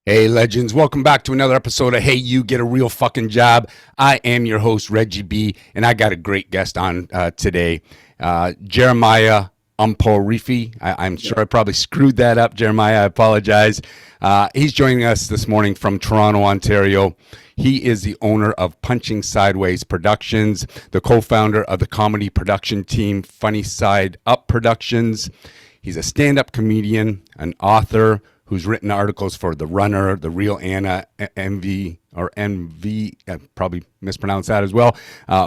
Hey, legends. Welcome back to another episode of Hey, You Get a Real Fucking Job. I am your host, Reggie B, and I got a great guest on today, Jeremiah Ukponrefe. I'm sure I probably screwed that up, Jeremiah. I apologize. He's joining us this morning from Toronto, Ontario. He is the owner of Punching Sideways Productions, the co-founder of the comedy production team Funny Side Up Productions. He's a stand-up comedian, an author who's written articles for The Runner, The Real Anna, Envie, I probably mispronounced that as well,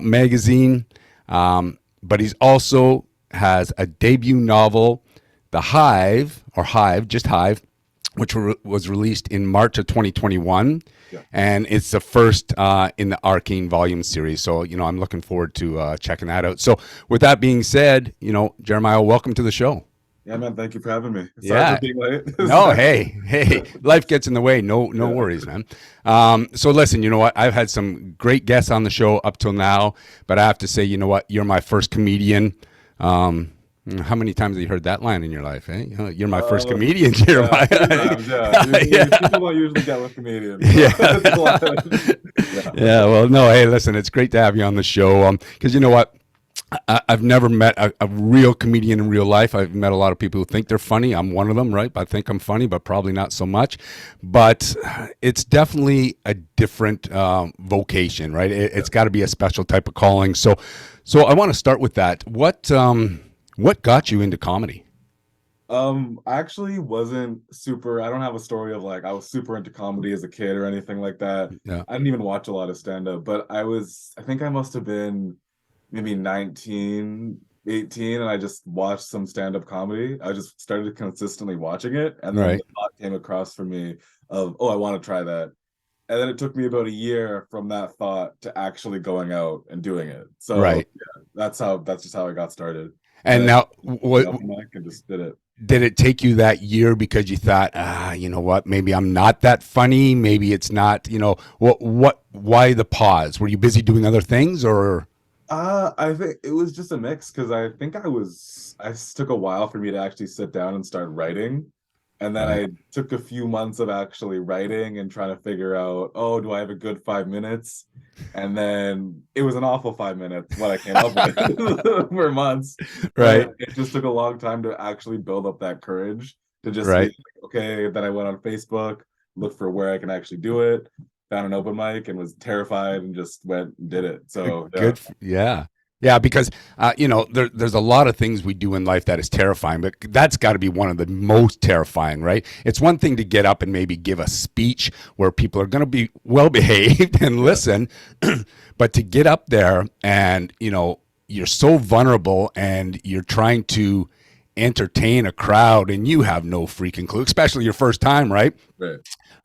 magazine. But he's also has a debut novel, The Hive, or Hive, just Hive, which was released in March of 2021. Yeah. And it's the first in the Arcane Volumes Series. So, I'm looking forward to checking that out. So with that being said, Jeremiah, welcome to the show. Yeah, man. Thank you for having me. Sorry for being late. No, hey, life gets in the way. No worries, man. So listen, you know what? I've had some great guests on the show up till now, but I have to say, you know what? You're my first comedian. How many times have you heard that line in your life? Eh? You're my first comedian, Jeremiah. Yeah. People don't usually get with comedians. Yeah. Yeah. Well, no. Hey, listen, it's great to have you on the show. Because you know what? I've never met a real comedian in real life. I've met a lot of people who think they're funny. I'm one of them, right? I think I'm funny, but probably not so much. But it's definitely a different vocation, right? It's got to be a special type of calling. So I want to start with that. What got you into comedy? I actually wasn't super. I don't have a story of like I was super into comedy as a kid or anything like that. Yeah. I didn't even watch a lot of stand-up, but I think I must have been maybe 19, 18, and I just watched some stand-up comedy. I just started consistently watching it, and then the thought came across for me of, oh, I want to try that. And then it took me about a year from that thought to actually going out and doing it. So yeah, that's just how I got started. And now what and just did it. Did it take you that year because you thought, you know what, maybe I'm not that funny, maybe it's not, why the pause? Were you busy doing other things, or? I think it was just a mix because I think I took a while for me to actually sit down and start writing. And then I took a few months of actually writing and trying to figure out, oh, do I have a good 5 minutes? And then it was an awful 5 minutes what I came up with for months. Right. But it just took a long time to actually build up that courage to just be like, okay. Then I went on Facebook, looked for where I can actually do it, found an open mic and was terrified and just went and did it. So good. Yeah, because there's a lot of things we do in life that is terrifying, but that's got to be one of the most terrifying, right? It's one thing to get up and maybe give a speech where people are going to be well behaved and listen, but to get up there and you're so vulnerable and you're trying to entertain a crowd and you have no freaking clue, especially your first time, right?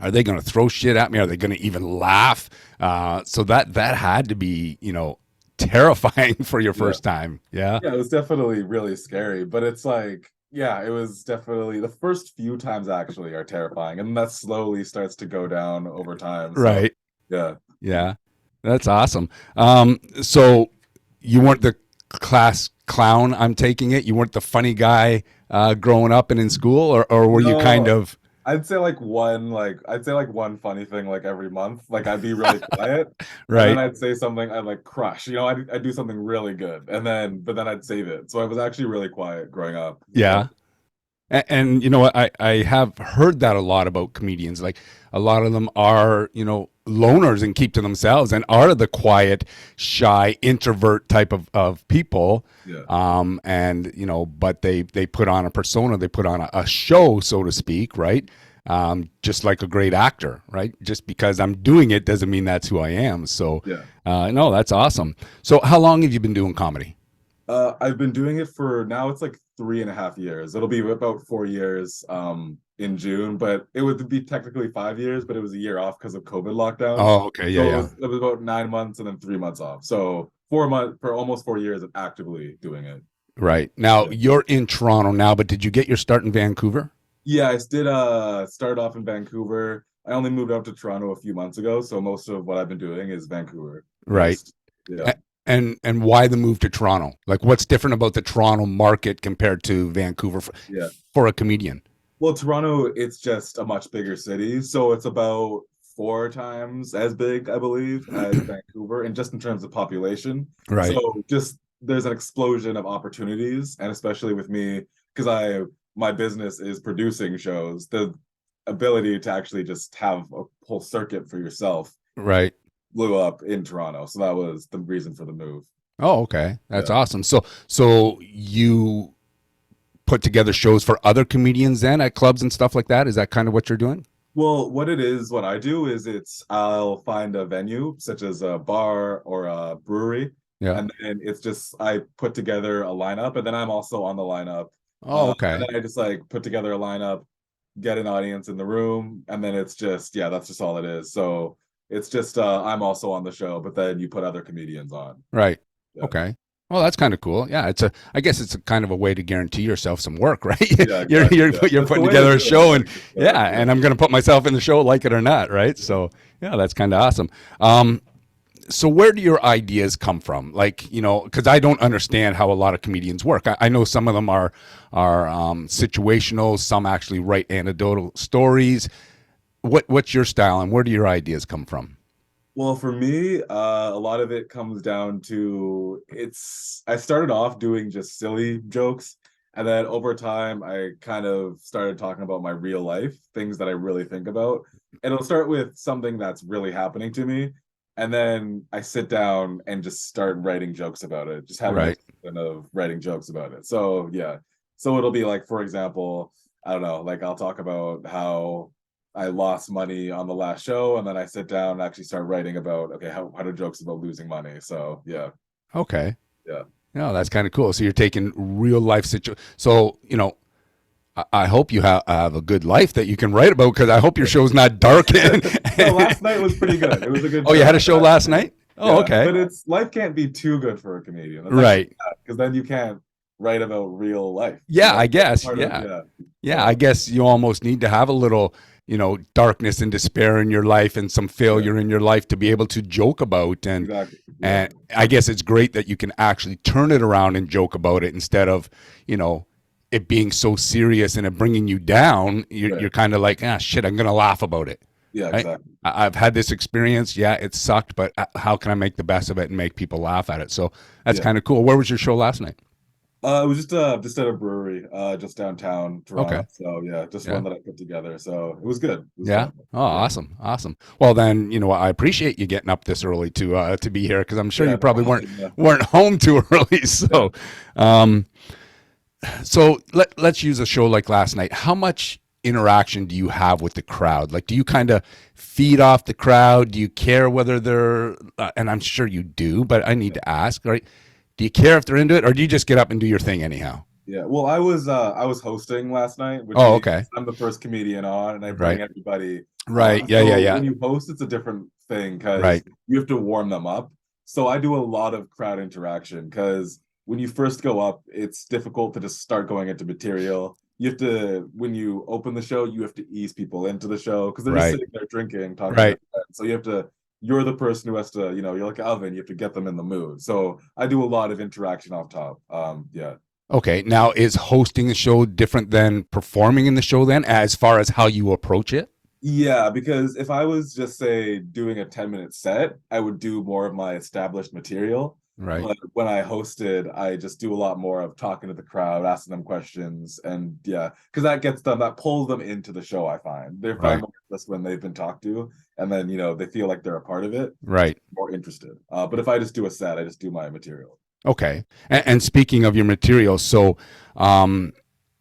Are they going to throw shit at me? Are they going to even laugh? So that had to be terrifying for your first time. Yeah, it was definitely really scary, but it's like, it was definitely the first few times actually are terrifying, and that slowly starts to go down over time. Right. Yeah, that's awesome. So you weren't the class clown, I'm taking it? You weren't the funny guy growing up and in school, or were you kind of? I'd say one funny thing like every month. Like I'd be really quiet, right? And then I'd say something I'd like crush. I'd do something really good, but then I'd save it. So I was actually really quiet growing up. Yeah. And you know what? I have heard that a lot about comedians. Like a lot of them are, loners and keep to themselves and are the quiet, shy, introvert type of people. Yeah. And but they put on a persona, they put on a show, so to speak, right? Just like a great actor, right? Just because I'm doing it doesn't mean that's who I am. So no, that's awesome. So how long have you been doing comedy? I've been doing it for now, it's like 3.5 years. It'll be about 4 years in June, but it would be technically 5 years, but it was a year off because of COVID lockdown. Oh, okay. Yeah. It was about 9 months and then 3 months off. So 4 months for almost 4 years of actively doing it. Right. Now you're in Toronto now, but did you get your start in Vancouver? Yeah, I did start off in Vancouver. I only moved out to Toronto a few months ago, so most of what I've been doing is Vancouver. Right. Yeah. And why the move to Toronto? Like, what's different about the Toronto market compared to Vancouver for a comedian? Well, Toronto, it's just a much bigger city, so it's about 4 times as big, I believe, as Vancouver, and just in terms of population. Right. So just there's an explosion of opportunities, and especially with me, because I my business is producing shows, the ability to actually just have a whole circuit for yourself Right. blew up in Toronto. So that was the reason for the move. Oh, okay. That's Yeah. awesome. So you put together shows for other comedians then at clubs and stuff like that? Is that kind of what you're doing? Well, what it is, what I do is I'll find a venue such as a bar or a brewery, Yeah. and then it's just I put together a lineup, and then I'm also on the lineup. Oh, And okay. then I just like put together a lineup, get an audience in the room, and then it's just yeah, that's just all it is. So it's just I'm also on the show, but then you put other comedians on. Right. Yeah, Okay. Well, that's kind of cool. Yeah, I guess it's a kind of a way to guarantee yourself some work, right? yeah, exactly. Yeah, You're that's the putting way to together a do it. show, and Like, yeah, yeah, and I'm going to put myself in the show, like it or not, right? So yeah, that's kind of awesome. So where do your ideas come from? Like, because I don't understand how a lot of comedians work. I know some of them are situational. Some actually write anecdotal stories. What's your style, and where do your ideas come from? well, for me, a lot of it comes down to I started off doing just silly jokes, and then over time, I kind of started talking about my real life, things that I really think about. And it'll start with something that's really happening to me, and then I sit down and just start writing jokes about it, just having a Right. ton of writing jokes about it. So, yeah. So it'll be like, for example, I don't know, like I'll talk about how I lost money on the last show, and then I sit down and actually start writing about okay, how do jokes about losing money? So yeah, Okay. yeah, Yeah, that's kind of cool. So you're taking real life So I hope you have a good life that you can write about, because I hope your show's not dark. no, last night was pretty good. It was a good Oh, you had show. a show last night? Oh, Yeah, okay. but it's life can't be too good for a comedian. That's actually Right. because then you can't write about real life. Yeah, I That's guess. part of Yeah. yeah. Yeah, I So guess you almost need to have a little, darkness and despair in your life and some yeah, failure in your life to be able to joke about. exactly. Yeah, And I guess it's great that you can actually turn it around and joke about it instead of, it being so serious and it bringing you down. You're right. kind of like, ah, shit, I'm going to laugh about it. Yeah, Right? exactly. I've had this experience. Yeah, it sucked, but how can I make the best of it and make people laugh at it? So that's Yeah. kind of cool. Where was your show last night? It was just at a brewery, just downtown Toronto. Okay. So yeah, just Yeah. one that I put together. So it was good. It was Yeah. fun. Oh, Yeah. awesome. Awesome. Well, then, I appreciate you getting up this early to be here, because I'm sure Yeah, you no probably weren't problem. Yeah. weren't home too early. Yeah. Um, so let's use a show like last night. How much interaction do you have with the crowd? Like, do you kind of feed off the crowd? Do you care whether they're and I'm sure you do, but I need to ask, right? Do you care if they're into it, or do you just get up and do your thing anyhow? Yeah. Well, I was hosting last night, which Oh, means okay. I'm the first comedian on and I bring Right. everybody Right. on. Yeah, yeah, So yeah. when you host, it's a different thing because Right. you have to warm them up. So I do a lot of crowd interaction because when you first go up, it's difficult to just start going into material. You have to, when you open the show, you have to ease people into the show because they're just Right. sitting there drinking, talking to their Right. friends. So you're the person who has to, you're like Alvin, you have to get them in the mood. So I do a lot of interaction off top. Yeah. Okay. Now, is hosting the show different than performing in the show then, as far as how you approach it? Yeah, because if I was just say doing a 10-minute set, I would do more of my established material. Right. But when I hosted, I just do a lot more of talking to the crowd, asking them questions, and yeah, because that pulls them into the show, I find. They find Right. more interest when they've been talked to, and then they feel like they're a part of it, Right. more interested. But if I just do a set, I just do my material. Okay. And speaking of your material, so um,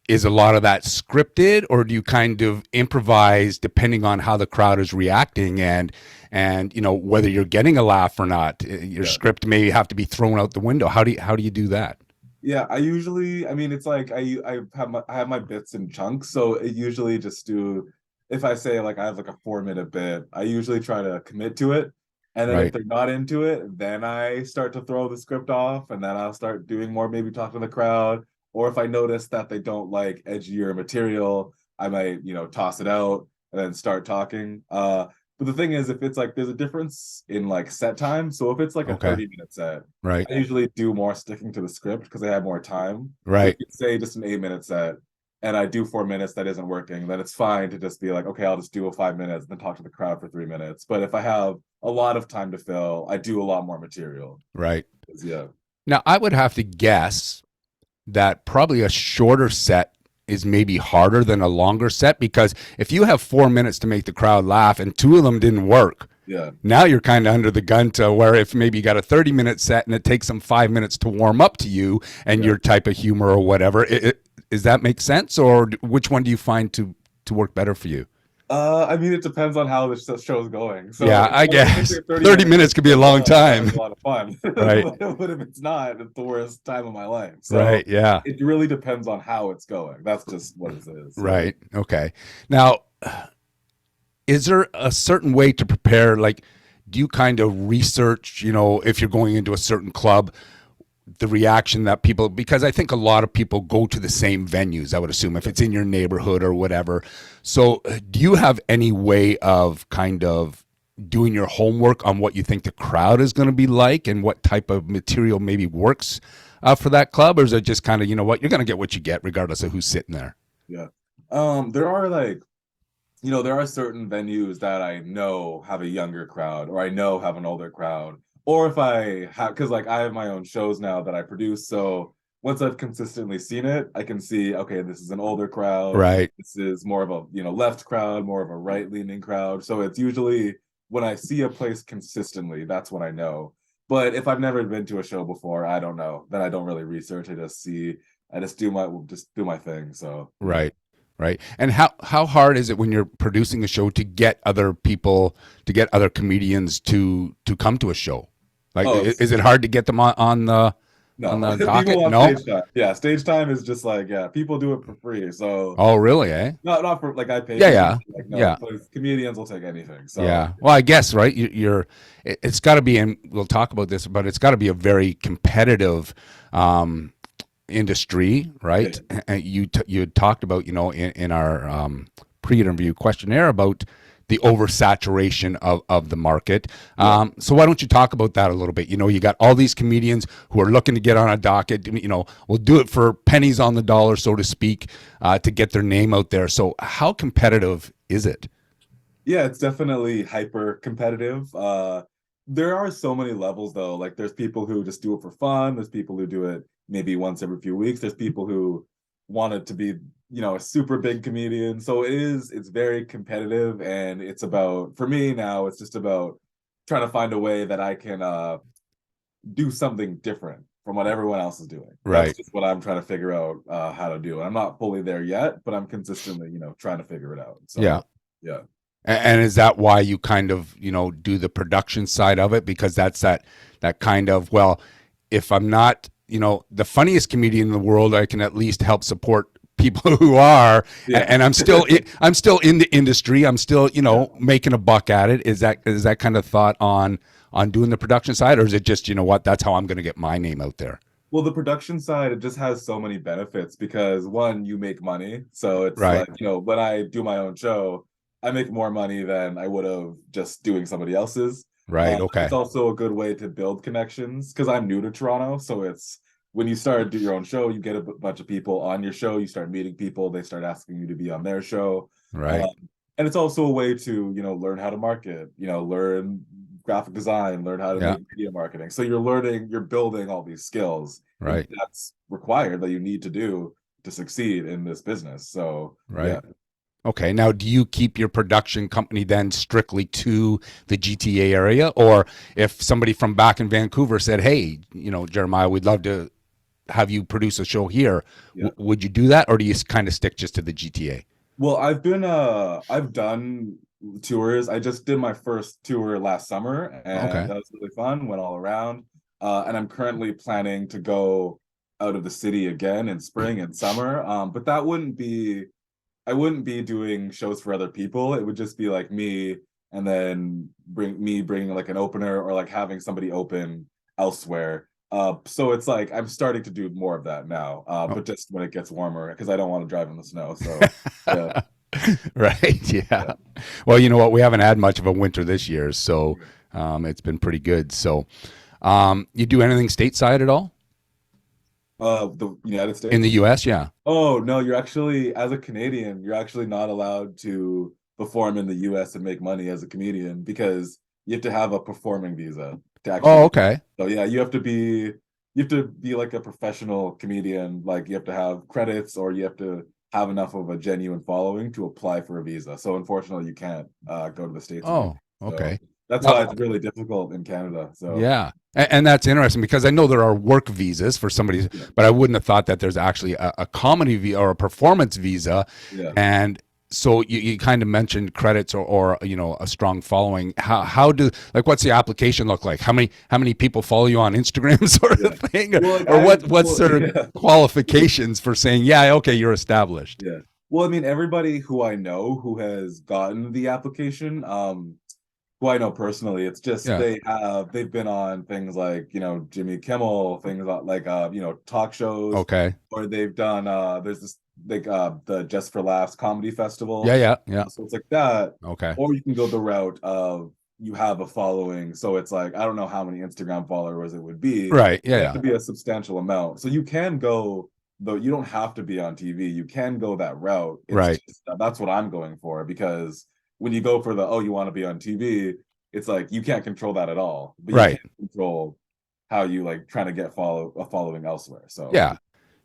is a lot of that scripted, or do you kind of improvise depending on how the crowd is reacting, and whether you're getting a laugh or not? Your Yeah. script may have to be thrown out the window. How do you do that? Yeah, I mean, it's like I have my bits in chunks, so it usually just do if I say like I have like a 4-minute bit, I usually try to commit to it, and then if Right. they're not into it, then I start to throw the script off, and then I'll start doing more, maybe talking to the crowd, or if I notice that they don't like edgier material, I might toss it out and then start talking. But the thing is, if it's like there's a difference in like set time, so if it's like a Okay. 30-minute set. Right. I usually do more sticking to the script because I have more time. But if Right. you say just an 8-minute set, and I do 4 minutes that isn't working, then it's fine to just be like, okay, I'll just do a 5 minutes, then talk to the crowd for 3 minutes. But if I have a lot of time to fill, I do a lot more material. Right. Yeah. Now, I would have to guess that probably a shorter set is maybe harder than a longer set, because if you have 4 minutes to make the crowd laugh and two of them didn't work, Yeah. now you're kind of under the gun to where if maybe you got a 30-minute set and it takes them 5 minutes to warm up to you and your type of humor or whatever, does that make sense? Or which one do you find to work better for you? I mean, it depends on how the show's going. So yeah, I guess 30 minutes could be a long time. It's a lot of fun. Right. But if it's not, it's the worst time of my life. So right. Yeah. it really depends on how it's going. That's just what it is. So. Right. Okay. Now, is there a certain way to prepare? Like, do you kind of research, if you're going into a certain club, the reaction that people, because I think a lot of people go to the same venues, I would assume, if it's in your neighborhood or whatever. So do you have any way of kind of doing your homework on what you think the crowd is going to be like and what type of material maybe works for that club? Or is it just kind of, you're going to get what you get regardless of who's sitting there? Yeah. There are there are certain venues that I know have a younger crowd, or I know have an older crowd. Or if I have, because I have my own shows now that I produce. So once I've consistently seen it, I can see, okay, this is an older crowd. Right. This is more of a, left crowd, more of a right leaning crowd. So it's usually when I see a place consistently, that's when I know. But if I've never been to a show before, I don't know. Then I don't really research. I just do my thing. So. Right. Right. And how hard is it when you're producing a show to get other people, to get other comedians to come to a show? Like, is it hard to get them on the docket? No. Stage time. Yeah, stage time is just people do it for free. So. Oh, really? Eh? Not for I pay. Yeah. Comedians will take anything. So. Yeah. Well, I guess right. It's got to be, and we'll talk about this, but it's got to be a very competitive industry, right? And you had talked about, in our pre-interview questionnaire about the oversaturation of the market. So why don't you talk about that a little bit? You got all these comedians who are looking to get on a docket, will do it for pennies on the dollar, so to speak, to get their name out there. So how competitive is it? Yeah, it's definitely hyper competitive. There are so many levels though. Like there's people who just do it for fun. There's people who do it maybe once every few weeks. There's people who want it to be, a super big comedian. So it's very competitive, and it's about, for me now, it's just about trying to find a way that I can do something different from what everyone else is doing. Right. That's just what I'm trying to figure out how to do. I'm not fully there yet, but I'm consistently, trying to figure it out. So, yeah. And is that why you kind of, do the production side of it? Because that's that kind of, well, if I'm not, the funniest comedian in the world, I can at least help support people who are, and I'm still in the industry. I'm still, making a buck at it. Is that kind of thought on doing the production side, or is it just, that's how I'm going to get my name out there? Well, the production side, it just has so many benefits because one, you make money. So it's right. When I do my own show, I make more money than I would have just doing somebody else's. Right. Okay. It's also a good way to build connections because I'm new to Toronto. So it's when you start to do your own show, you get a bunch of people on your show. You start meeting people. They start asking you to be on their show. Right. And it's also a way to, learn how to market, learn graphic design, learn how to do media marketing. So you're building all these skills. Right. That's required that you need to do to succeed in this business. So, right. Yeah. Okay. Now, do you keep your production company then strictly to the GTA area? Or if somebody from back in Vancouver said, hey, Jeremiah, we'd love to have you produce a show here, would you do that? Or do you kind of stick just to the GTA? Well, I've done tours. I just did my first tour last summer, and that was really fun, went all around. And I'm currently planning to go out of the city again in spring and summer. But I wouldn't be doing shows for other people. It would just be like me, and then bringing like an opener, or like having somebody open elsewhere. So it's like I'm starting to do more of that now, but just when it gets warmer, because I don't want to drive in the snow. So yeah. Right. Yeah. Well, you know what? We haven't had much of a winter this year, so it's been pretty good. So you do anything stateside at all? The United in the States. US? Yeah. Oh no, you're actually, as a Canadian, you're actually not allowed to perform in the US and make money as a comedian because you have to have a performing visa to actually Oh, do it. okay. So yeah, you have to be like a professional comedian, like you have to have credits or you have to have enough of a genuine following to apply for a visa. So unfortunately, you can't go to the States and do Oh, it. So okay. that's why Now, it's really difficult in Canada. So yeah. And that's interesting because I know there are work visas for somebody, yeah, but I wouldn't have thought that there's actually a comedy visa or a performance visa. yeah. And so you kind of mentioned credits or a strong following. How do like what's the application look like? How many people follow you on Instagram sort of Yeah. thing? Well, like Or what's well, their yeah. qualifications for saying, yeah, okay, you're established. Yeah. Well, I mean, everybody who I know who has gotten the application, who I know personally, it's just Yeah. they've been on things like, Jimmy Kimmel, things like talk shows, Okay. or they've done there's this like the Just for Laughs comedy Yeah, festival. yeah, yeah. So it's like that. Okay. Or you can go the route of you have a following. So it's like I don't know how many Instagram followers it would be. Right. Yeah, It have yeah. to be a substantial amount. So you can go though you don't have to be on TV. You can go that route. It's Right. just that's what I'm going for because when you go for the you want to be on TV, it's like you can't control that at all, but you can Right. control how you like trying to get a following elsewhere. So Yeah.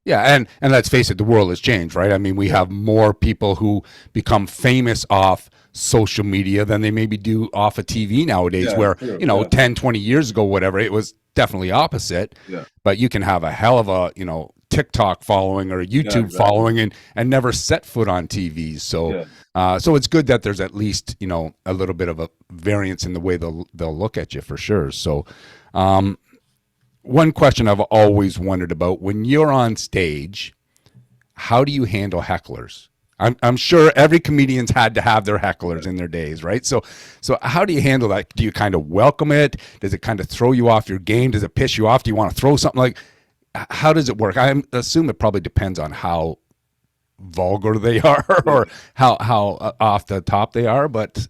Yeah, and let's face it, the world has changed, right? I mean, we yeah, have more people who become famous off social media than they maybe do off of TV nowadays, yeah, it's where, true. Yeah, 10, 20 years ago, whatever, it was definitely opposite. yeah, But you can have a hell of a, TikTok following or a yeah, YouTube exactly. following and never set foot on TV. So Yeah, so it's good that there's at least, a little bit of a variance in the way they'll look at you for sure. So um one question I've always wondered about when you're on stage, how do you handle hecklers? I'm sure every comedian's had to have their hecklers yeah. in their days, right? So how do you handle that? Do you kind of welcome it? Does it kind of throw you off your game? Does it piss you off? Do you want to throw something like? How does it work? I assume it probably depends on how vulgar they are Yeah. or how off the top they are. But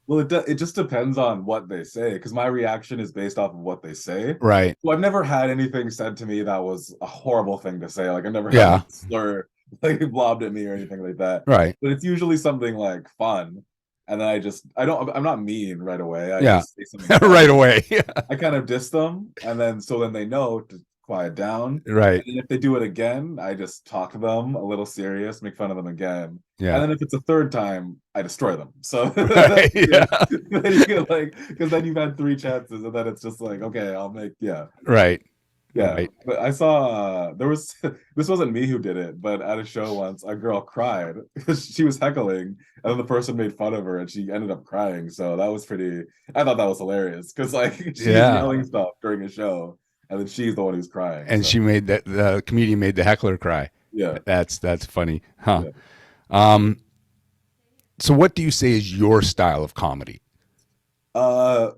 Well, it just depends on what they say because my reaction is based off of what they say. right, So I've never had anything said to me that was a horrible thing to say. Like I've never had like yeah, a slur like lobbed at me or anything like that. right, But it's usually something like fun. And then I'm not mean right away. I yeah, just say something right fun. away, I kind of diss them, and then so then they know to quiet down. right, And then if they do it again, I just talk to them a little serious, make fun of them again. And yeah, then if it's a third time, I destroy them. So right, yeah, yeah, then you get like because then you've had three chances, and then it's just like, okay, I'll make yeah. right, Yeah, right. but I saw there was this wasn't me who did it, but at a show once, a girl cried because she was heckling, and then the person made fun of her, and she ended up crying. So that was pretty. I thought that was hilarious because like she's Yeah. yelling stuff during a show, and then she's the one who's crying. And So she made the comedian made the heckler cry. yeah, That's funny, huh? yeah. Um, so what do you say is your style of comedy?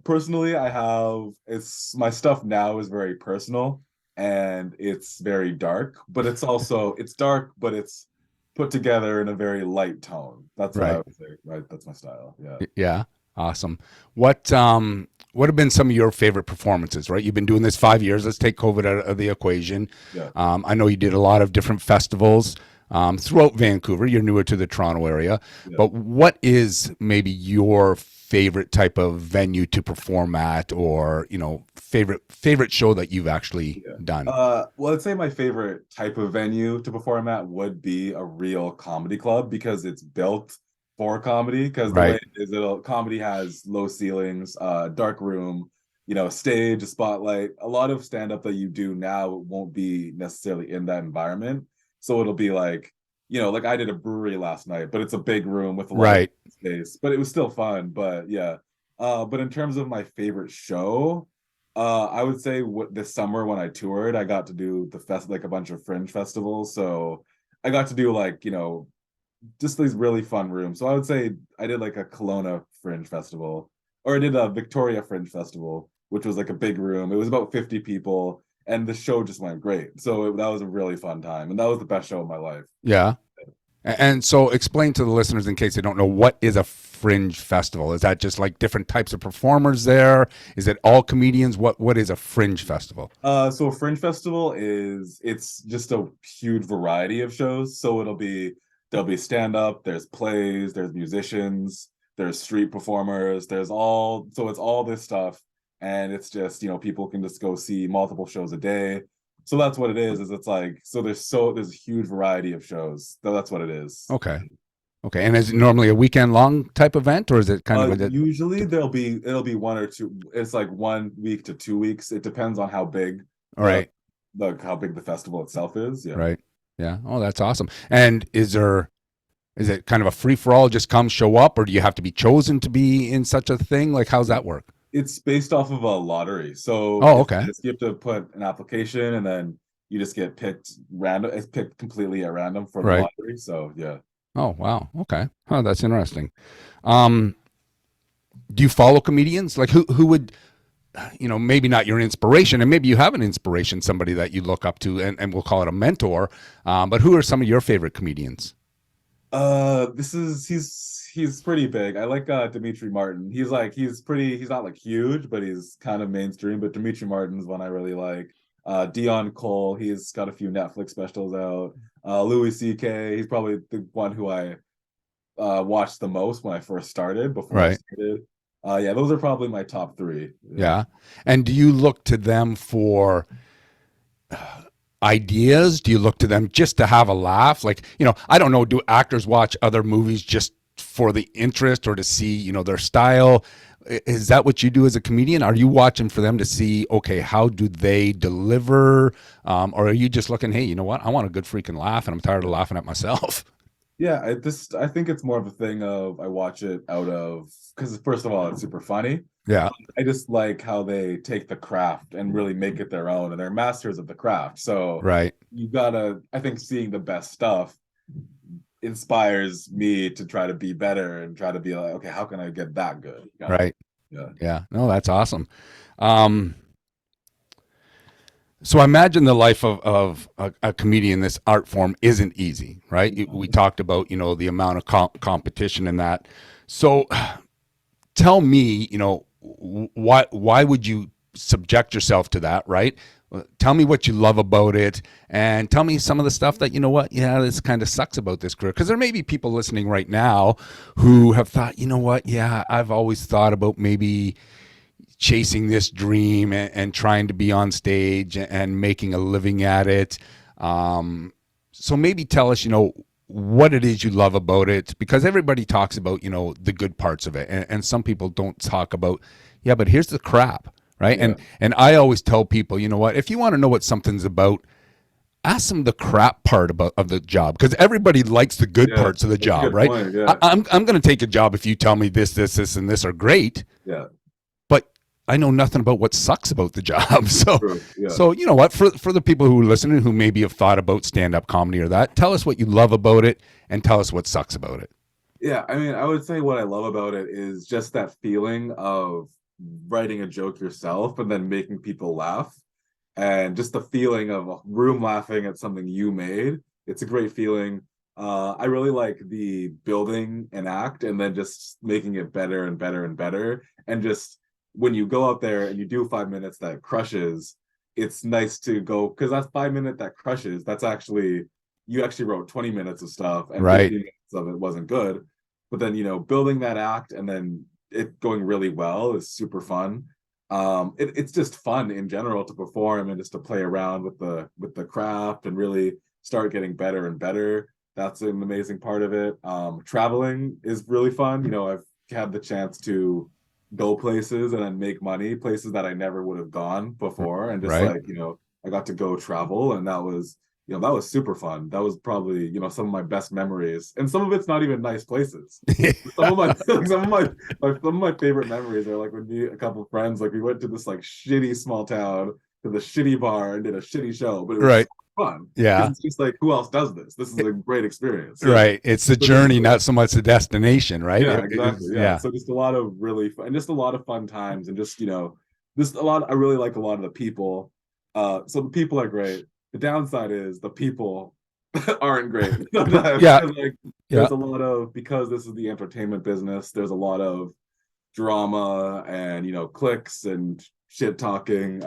Personally, I have it's my stuff now is very personal and it's very dark, but it's dark, but it's put together in a very light tone. That's what I Right. would say, right? That's my style. Yeah. Yeah. Awesome. What have been some of your favorite performances, right? You've been doing this 5 years. Let's take COVID out of the equation. Yeah. I know you did a lot of different festivals throughout Vancouver. You're newer to the Toronto area, Yeah. but what is maybe your favorite type of venue to perform at, or favorite show that you've actually Yeah. done? Well, I'd say my favorite type of venue to perform at would be a real comedy club because it's built for comedy. Because the way Right. it is, comedy has low ceilings, dark room, stage, a spotlight. A lot of stand-up that you do now won't be necessarily in that environment. So it'll be like I did a brewery last night, but it's a big room with a lot of Right. space. But it was still fun. But yeah. But in terms of my favorite show. I would say this summer when I toured, I got to do like a bunch of fringe festivals. So I got to do just these really fun rooms. So I would say I did like a Kelowna Fringe Festival, or I did a Victoria Fringe Festival, which was like a big room. It was about 50 people, and the show just went great. So that was a really fun time, and that was the best show of my life. Yeah. And so explain to the listeners in case they don't know, what is a fringe festival? Is that just like different types of performers there? Is it all comedians? What is a fringe festival? So a fringe festival it's just a huge variety of shows. So there'll be stand up, there's plays, there's musicians, there's street performers, it's all this stuff, and it's just people can just go see multiple shows a day. So that's what it is it's like there's a huge variety of shows. So that's what it is. Okay. Okay. And is it normally a weekend long type event, or is it kind of Usually it'll be one or two. It's like 1 week to 2 weeks. It depends on how big all right. how big the festival itself is. Yeah. Right. Yeah. Oh, that's awesome. And is it kind of a free for all, just come show up, or do you have to be chosen to be in such a thing? Like, how's that work? It's based off of a lottery. So Oh, okay. you have to put an application and then you just get picked random. It's picked completely at random for the Right. lottery. So yeah. Oh, wow. Okay. Oh, that's interesting. Um, do you follow comedians? Like who would, maybe not your inspiration, and maybe you have an inspiration, somebody that you look up to, and we'll call it a mentor. But who are some of your favorite comedians? This is he's pretty big. I like Dimitri Martin. He's not like huge, but he's kind of mainstream. But Dimitri Martin's one I really like. Dion Cole, he's got a few Netflix specials out. Louis C.K., he's probably the one who I watched the most when I first started, before I Right. started. Yeah, those are probably my top three. Yeah. And do you look to them for ideas? Do you look to them just to have a laugh? Like, I don't know, do actors watch other movies just for the interest or to see, their style? Is that what you do as a comedian? Are you watching for them to see, okay, how do they deliver? Or are you just looking, hey, you know what? I want a good freaking laugh and I'm tired of laughing at myself. Yeah, I think it's more of a thing of I watch it out of because first of all, it's super funny. Yeah. I just like how they take the craft and really make it their own, and they're masters of the craft. So Right. I think seeing the best stuff inspires me to try to be better and try to be like, okay, how can I get that good? Right. Yeah. Yeah. No, that's awesome. Um, So I imagine the life of a comedian, this art form, isn't easy, right? We talked about, the amount of competition in that. So tell me, why would you subject yourself to that, right? Tell me what you love about it, and tell me some of the stuff that, this kind of sucks about this career. Because there may be people listening right now who have thought, yeah, I've always thought about maybe chasing this dream and trying to be on stage and making a living at it. So maybe tell us, what it is you love about it, because everybody talks about, the good parts of it. And some people don't talk about, yeah, but here's the crap. Right. Yeah. And I always tell people, if you want to know what something's about, ask them the crap part of the job, because everybody likes the good parts of the job, right? Point, yeah. I'm going to take a job if you tell me this, and this are great. Yeah. But I know nothing about what sucks about the job. So, True. Yeah. so you know what? For the people who are listening who maybe have thought about stand-up comedy or that, tell us what you love about it and tell us what sucks about it. Yeah, I mean, I would say what I love about it is just that feeling of writing a joke yourself and then making people laugh, and just the feeling of a room laughing at something you made. It's a great feeling. I really like the building an act and then just making it better and better and better. And just when you go out there and you do 5 minutes that crushes, it's nice to go, because that 5 minute that crushes, that's actually, you actually wrote 20 minutes of stuff and Right. 15 minutes of it wasn't good. But then, building that act and then it going really well is super fun. It's just fun in general to perform and just to play around with the craft and really start getting better and better. That's an amazing part of it. Traveling is really fun. I've had the chance to go places and then make money, places that I never would have gone before, and just Right. like I got to go travel, and that was super fun. That was probably some of my best memories, and some of it's not even nice places. Some of my some of my favorite memories are like when me a couple of friends, like we went to this like shitty small town to the shitty bar and did a shitty show, but it was Right. so fun. Yeah. It's just like, who else does this? This is a great experience. Yeah. Right. It's the journey, not so much the destination, right? Yeah, exactly. Yeah. Yeah. So just a lot of really fun, and just a lot of fun times, and just just a lot. I really like a lot of the people. So the people are great. The downside is the people aren't great. Sometimes, Yeah, 'cause, like yeah, there's a lot of, because this is the entertainment business, there's a lot of drama and clicks and shit talking.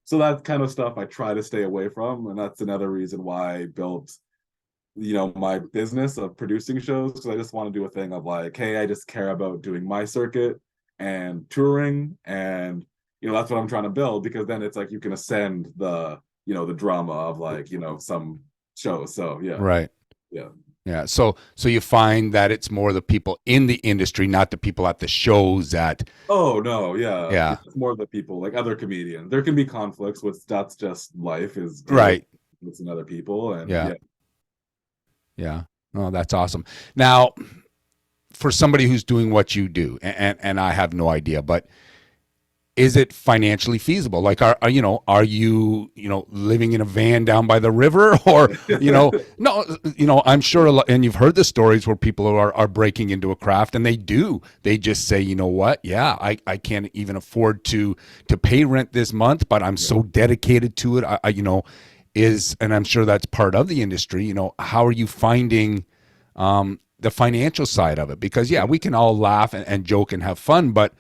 So that kind of stuff I try to stay away from, and that's another reason why I built my business of producing shows, because I just want to do a thing of like, hey, I just care about doing my circuit and touring, and that's what I'm trying to build, because then it's like you can ascend the drama of like some shows. So yeah, right. yeah. Yeah. So you find that it's more the people in the industry, not the people at the shows that, Oh no, yeah, yeah, it's more the people, like other comedians. There can be conflicts with, that's just life, is dealing right. with some other people, and Yeah. yeah. Yeah. Oh, that's awesome. Now, for somebody who's doing what you do, and I have no idea, but is it financially feasible? Like, are you, living in a van down by the river, or, no, I'm sure, and you've heard the stories where people are breaking into a craft and they just say, you know what? Yeah, I can't even afford to pay rent this month, but I'm Yeah. so dedicated to it. And I'm sure that's part of the industry. How are you finding, the financial side of it? Because yeah, we can all laugh and joke and have fun, but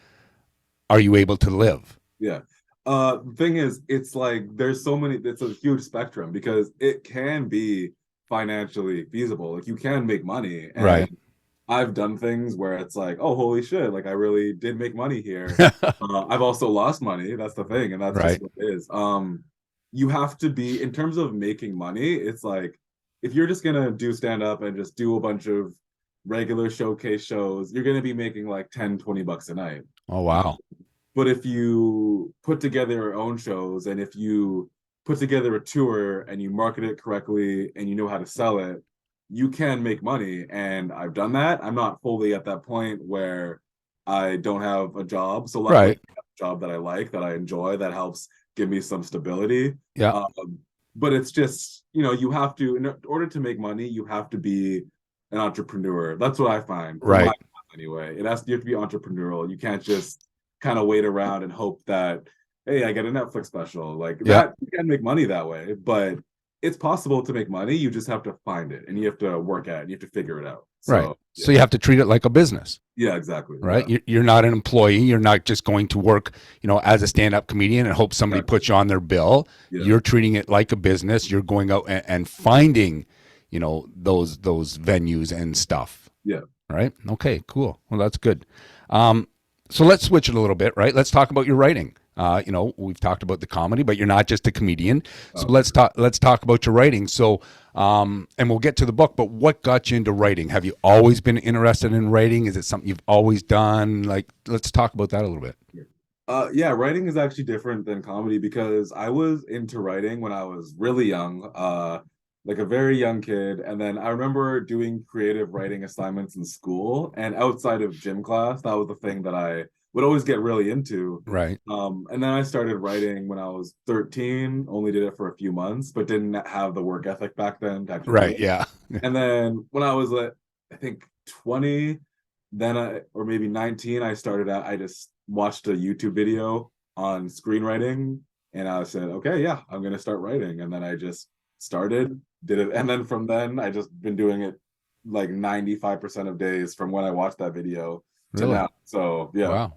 are you able to live? Yeah. The thing is, it's like there's so many, it's a huge spectrum, because it can be financially feasible. Like you can make money. And Right. I've done things where it's like, oh, holy shit, like I really did make money here. I've also lost money. That's the thing. And that's just Right. what it is. You have to be, in terms of making money, it's like, if you're just gonna do stand up and just do a bunch of regular showcase shows, you're gonna be making like 10, $20 a night. Oh, Uh, wow. but if you put together your own shows, and if you put together a tour and you market it correctly and you know how to sell it, you can make money. And I've done that. I'm not fully at that point where I don't have a job. So luckily, Right. I have a job that I like, that I enjoy, that helps give me some stability. Yeah. But it's just, you have to, in order to make money, you have to be an entrepreneur. That's what I find for my Right. anyway. You have to be entrepreneurial. You can't just kind of wait around and hope that, hey, I get a Netflix special. Like Yeah. that, you can make money that way, but it's possible to make money. You just have to find it, and you have to work at it, and you have to figure it out. Right. So So you have to treat it like a business, yeah, exactly. right? Yeah, You're not an employee. You're not just going to work, as a stand-up comedian and hope somebody exactly. puts you on their bill. Yeah, You're treating it like a business. You're going out and finding, those venues and stuff. yeah. Right. Okay, cool. Well, that's good. Um, so let's switch it a little bit, right? Let's talk about your writing. We've talked about the comedy, but you're not just a comedian. So Okay. let's talk about your writing. So, and we'll get to the book, but what got you into writing? Have you always been interested in writing? Is it something you've always done? Like, let's talk about that a little bit. Yeah, writing is actually different than comedy, because I was into writing when I was really young, like a very young kid. And then I remember doing creative writing assignments in school, and outside of gym class, that was the thing that I would always get really into. Right. And then I started writing when I was 13, only did it for a few months, but didn't have the work ethic back then to actually do Right. it. Yeah. And then when I was I think 20, or maybe 19, I just watched a YouTube video on screenwriting, and I said, okay, yeah, I'm gonna start writing. And then I just started, did it, and then from then I just been doing it like 95% of days from when I watched that video to Really? now. So yeah, Wow.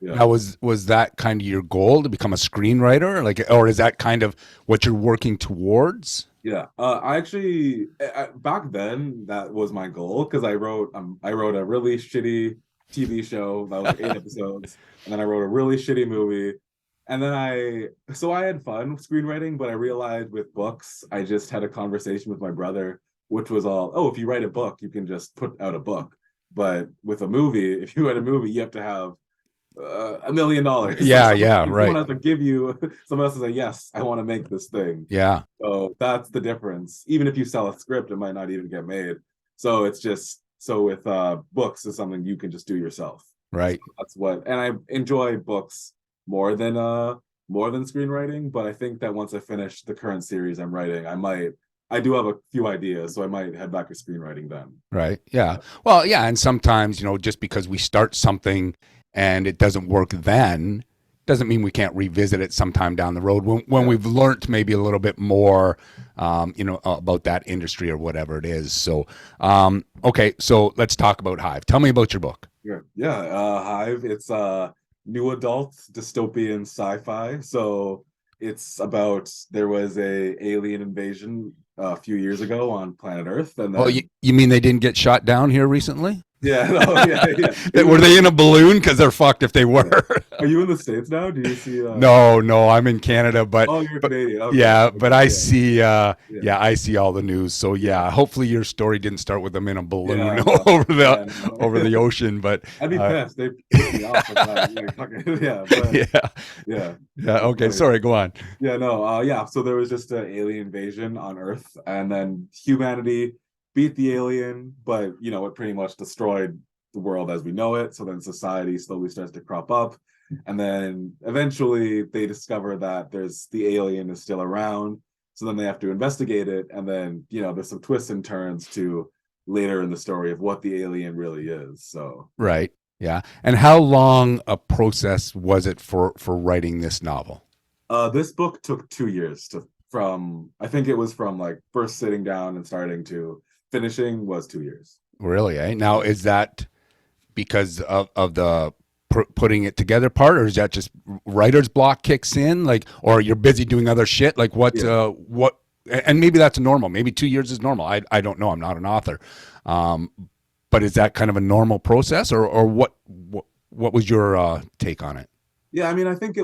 yeah. Now, was that kind of your goal to become a screenwriter? Like, or is that kind of what you're working towards? Yeah, I actually back then that was my goal, because I wrote a really shitty TV show that was like 8 episodes, and then I wrote a really shitty movie, and then I had fun screenwriting, but I realized with books I just had a conversation with my brother, which was all, oh, if you write a book you can just put out a book, but with a movie, if you write a movie you have to have $1 million. Like Yeah. Yeah. someone Right. has to give you, someone has to say, yes, I want to make this thing. Yeah. So that's the difference. Even if you sell a script, it might not even get made. So it's just, so with books is something you can just do yourself. So Right. that's what, and I enjoy books more than screenwriting. But I think that once I finish the current series I'm writing, I do have a few ideas, so I might head back to screenwriting then. Right. Yeah. Well, yeah. And sometimes, just because we start something and it doesn't work then, doesn't mean we can't revisit it sometime down the road when Yeah. we've learned maybe a little bit more, about that industry or whatever it is. So, okay, so let's talk about Hive. Tell me about your book. Yeah. Hive, it's new adult dystopian sci-fi. So it's about there was a alien invasion a few years ago on planet Earth, and Oh, you, then you mean they didn't get shot down here recently? yeah, no, yeah. Were they in a balloon? Because they're fucked if they Yeah. were. Are you in the States now? Do you see No, I'm in Canada, oh, you're but Canadian. Okay. yeah, but Okay. I Yeah. see, Yeah. yeah, I see all the news. So Yeah. yeah, hopefully your story didn't start with them in a balloon Yeah. No. over Yeah. the over No. the ocean. But I'd be pissed. They pissed me off with that. Like, fucking, yeah, but yeah, yeah. yeah. That's Okay, funny. sorry. Go on. Yeah, no, yeah. So there was just an alien invasion on Earth, and then humanity beat the alien, but it pretty much destroyed the world as we know it. So then society slowly starts to crop up, and then eventually they discover that the alien is still around. So then they have to investigate it, and then there's some twists and turns to later in the story of what the alien really is. So Right. Yeah. And how long a process was it for writing this novel? this book took 2 years from I think it was from like first sitting down and starting to finishing was 2 years. Really? Eh? Now, is that because of the putting it together part, or is that just writer's block kicks in, like, or you're busy doing other shit? Like, Yeah. what? And maybe that's normal. Maybe 2 years is normal. I don't know. I'm not an author. Um, but is that kind of a normal process, or what was your take on it? Yeah, I mean, I think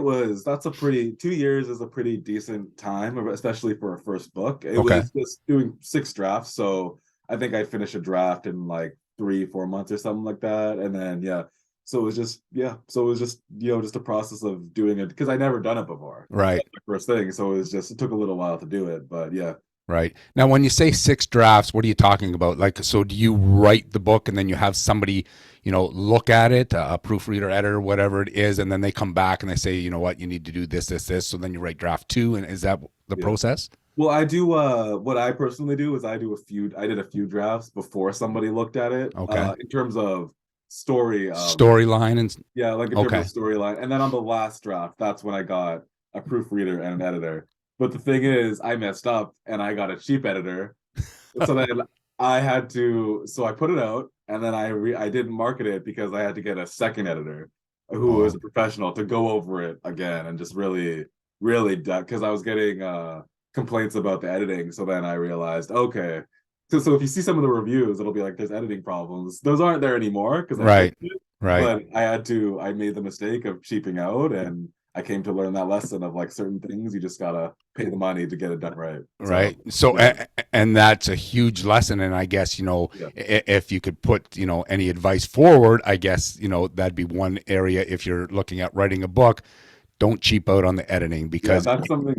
that's a pretty 2 years is a pretty decent time, especially for a first book. It Okay. was just doing 6 drafts, so I think I'd finish a draft in like 3, 4 months or something like that. And then yeah, so it was just just a process of doing it because I never done it before. Right. That's my first thing. So it took a little while to do it, but yeah. Right. Now, when you say 6 drafts, what are you talking about? Like, so do you write the book and then you have somebody, look at it, a proofreader, editor, whatever it is, and then they come back and they say, you know what, you need to do this, this, this. So then you write draft two, and is that the Yeah. process? Well, I do what I personally do is I did a few drafts before somebody looked at it. Okay. In terms of story, Storyline and yeah, like in terms okay. of storyline. And then on the last draft, that's when I got a proofreader and an editor. But the thing is, I messed up and I got a cheap editor. So then so I put it out and then I didn't market it because I had to get a second editor who was Oh, a professional to go over it again and just really, really because I was getting complaints about the editing. So then I realized, okay. So if you see some of the reviews, it'll be like there's editing problems. Those aren't there anymore because I right. fixed it. Right. But I made the mistake of cheaping out and I came to learn that lesson of like certain things you just gotta pay the money to get it done right. So Right. So, yeah, and that's a huge lesson. And I guess, yeah, if you could put, any advice forward, I guess, that'd be one area. If you're looking at writing a book, don't cheap out on the editing yeah. because That's something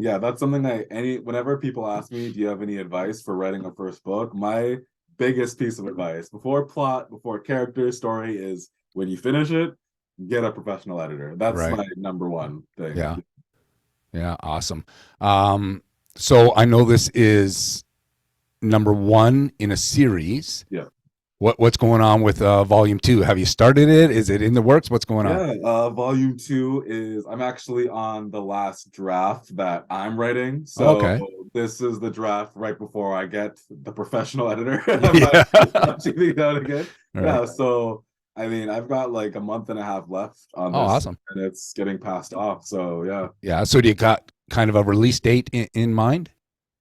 whenever people ask me, do you have any advice for writing a first book? My biggest piece of advice before plot, before character, story is when you finish it, get a professional editor. That's right. my number one thing. Yeah. Yeah. Awesome. So I know this is number one in a series. Yeah. What's going on with volume two? Have you started it? Is it in the works? What's going on? Yeah, volume two is I'm actually on the last draft that I'm writing. Oh, So okay. this is the draft right before I get the professional editor. Yeah. I'm cheating out again. All right. Yeah, so I mean I've got like a month and a half left on Oh, this awesome. and it's getting passed off. So yeah. Yeah. So do you got kind of a release date in mind?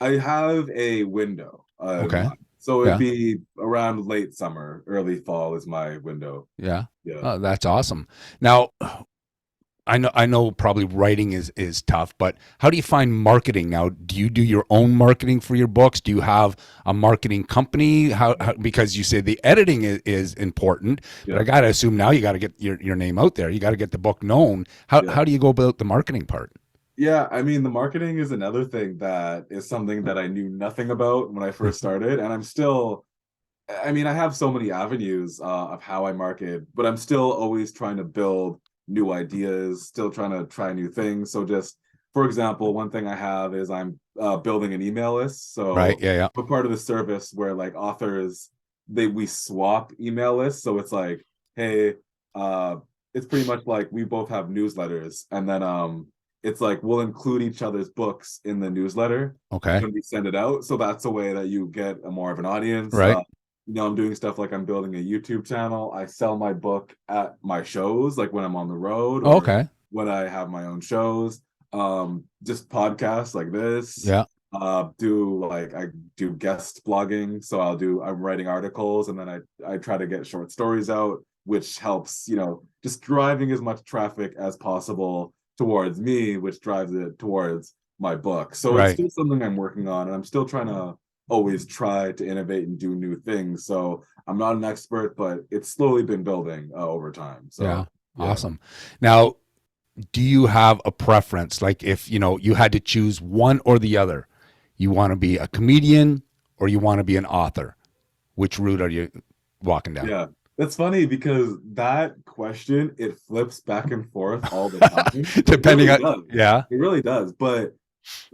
I have a window in Okay. mind. So it'd Yeah. be around late summer, early fall is my window. Yeah. Yeah. Oh, that's awesome. Now, I know probably writing is tough, but how do you find marketing now? Do you do your own marketing for your books? Do you have a marketing company? How because you say the editing is important, but Yeah. I got to assume now you got to get your name out there. You got to get the book known. How Yeah. how do you go about the marketing part? Yeah, I mean, the marketing is another thing that is something that I knew nothing about when I first started. And I mean, I have so many avenues of how I market, but I'm still always trying to build new ideas, still trying to try new things. So, just for example, one thing I have is I'm building an email list. Right. So, Yeah. Yeah. I'm part of the service where like authors, we swap email lists. So it's like, hey, uh, it's pretty much like we both have newsletters, and then it's like we'll include each other's books in the newsletter Okay. when we send it out. So that's a way that you get a more of an audience. Right. I'm doing stuff like I'm building a YouTube channel. I sell my book at my shows, like when I'm on the road or Okay. when I have my own shows. Just podcasts like this. Yeah. I do guest blogging, so I'm writing articles, and then I try to get short stories out, which helps, just driving as much traffic as possible towards me, which drives it towards my book. So it's Right. still something I'm working on, and I'm still trying to always try to innovate and do new things. So I'm not an expert, but it's slowly been building over time. So Yeah. yeah. Awesome. Now, do you have a preference? Like if, you had to choose one or the other, you want to be a comedian or you want to be an author? Which route are you walking down? Yeah. That's funny because that question, it flips back and forth all the time. Depending It really on, does. yeah. It really does. But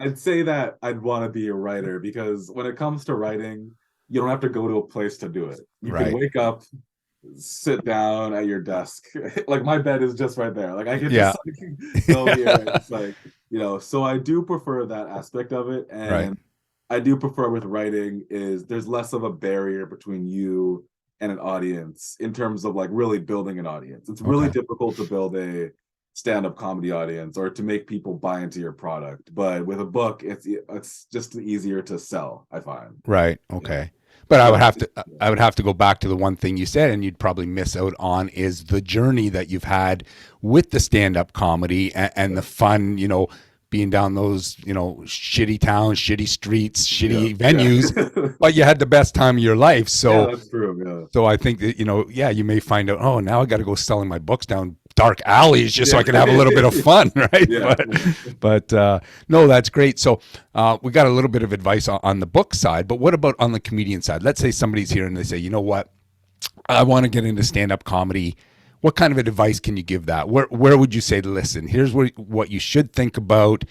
I'd say that I'd want to be a writer because when it comes to writing, you don't have to go to a place to do it. You can Right. wake up, sit down at your desk. Like my bed is just right there. Like I can Yeah. just like, go here. And it's like, so I do prefer that aspect of it. Right. And I do prefer with writing is there's less of a barrier between you and an audience in terms of like really building an audience. It's really Okay. difficult to build a stand-up comedy audience or to make people buy into your product. But with a book, it's just easier to sell, I find. Right. Yeah. Okay. But I would So have to I would have to go back to the one thing you said and you'd probably miss out on is the journey that you've had with the stand-up comedy and the fun, being down those, shitty towns, shitty streets, shitty venues, yeah. but you had the best time of your life. Yeah, So that's true. Yeah. so I think that, you may find out, oh, now I got to go selling my books down dark alleys just so I can have a little bit of fun, right? Yeah. But no, that's great. So we got a little bit of advice on the book side, but what about on the comedian side? Let's say somebody's here and they say, you know what, I want to get into stand-up comedy. What kind of advice can you give that? Where would you say, listen, here's what you should think about.